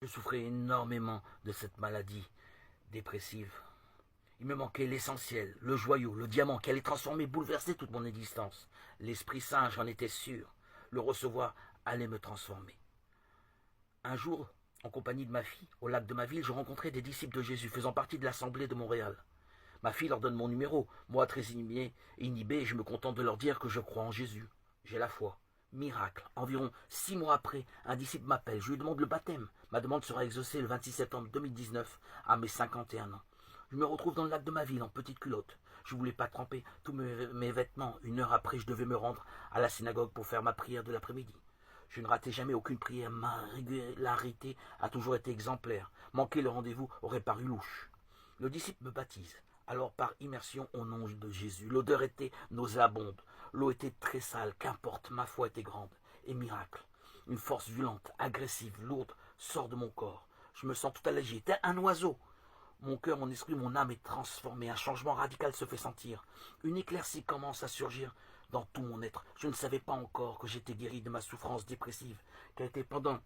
Je souffrais énormément de cette maladie dépressive. Il me manquait l'essentiel, le joyau, le diamant qui allait transformer, bouleverser toute mon existence. L'Esprit Saint, j'en étais sûr. Le recevoir allait me transformer. Un jour, en compagnie de ma fille, au lac de ma ville, je rencontrais des disciples de Jésus faisant partie de l'Assemblée de Montréal. Ma fille leur donne mon numéro. Moi, très inhibé, je me contente de leur dire que je crois en Jésus. J'ai la foi. Miracle. Environ 6 mois après, un disciple m'appelle. Je lui demande le baptême. Ma demande sera exaucée le 26 septembre 2019, à mes 51 ans. Je me retrouve dans le lac de ma ville, en petite culotte. Je ne voulais pas tremper tous mes vêtements. Une heure après, je devais me rendre à la synagogue pour faire ma prière de l'après-midi. Je ne ratais jamais aucune prière. Ma régularité a toujours été exemplaire. Manquer le rendez-vous aurait paru louche. Le disciple me baptise. Alors par immersion au nom de Jésus. L'odeur était nauséabonde. L'eau était très sale. Qu'importe, ma foi était grande. Et miracle. Une force violente, agressive, lourde sort de mon corps. Je me sens tout allégé, tel un oiseau. Mon cœur, mon esprit, mon âme est transformé. Un changement radical se fait sentir. Une éclaircie commence à surgir dans tout mon être. Je ne savais pas encore que j'étais guéri de ma souffrance dépressive, qui a été pendant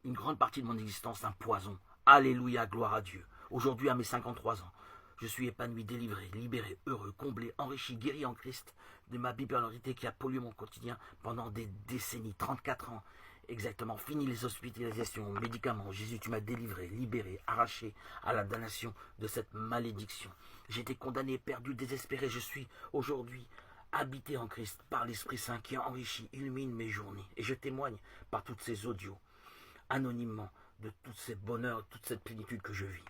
une grande partie de mon existence un poison. Alléluia, gloire à Dieu. Aujourd'hui, à mes 53 ans, je suis épanoui, délivré, libéré, heureux, comblé, enrichi, guéri en Christ de ma bipolarité qui a pollué mon quotidien pendant des décennies, 34 ans. Exactement, fini les hospitalisations, médicaments. Jésus, tu m'as délivré, libéré, arraché à la damnation de cette malédiction. J'étais condamné, perdu, désespéré. Je suis aujourd'hui habité en Christ par l'Esprit Saint qui enrichit, illumine mes journées. Et je témoigne par toutes ces audios, anonymement, de tous ces bonheurs, toute cette plénitude que je vis.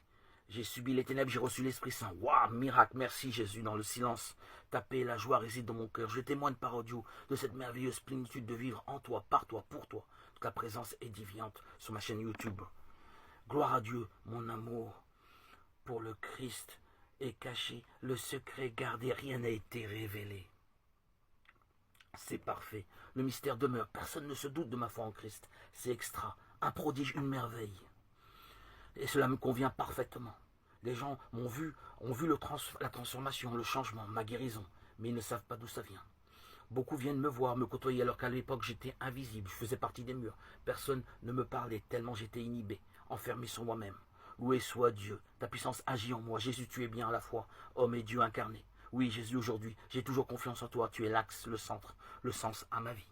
J'ai subi les ténèbres, j'ai reçu l'Esprit Saint. Waouh, miracle, merci Jésus, dans le silence. Ta paix et la joie résident dans mon cœur. Je témoigne par audio de cette merveilleuse plénitude de vivre en toi, par toi, pour toi. Ta présence édifiante sur ma chaîne YouTube. Gloire à Dieu, mon amour pour le Christ est caché. Le secret gardé, rien n'a été révélé. C'est parfait. Le mystère demeure. Personne ne se doute de ma foi en Christ. C'est extra. Un prodige, une merveille. Et cela me convient parfaitement. Les gens ont vu la transformation, le changement, ma guérison, mais ils ne savent pas d'où ça vient. Beaucoup viennent me voir, me côtoyer, alors qu'à l'époque j'étais invisible, je faisais partie des murs. Personne ne me parlait, tellement j'étais inhibé, enfermé sur moi-même. Loué soit Dieu, ta puissance agit en moi. Jésus, tu es bien à la fois homme et Dieu incarné. Oui, Jésus, aujourd'hui, j'ai toujours confiance en toi. Tu es l'axe, le centre, le sens à ma vie.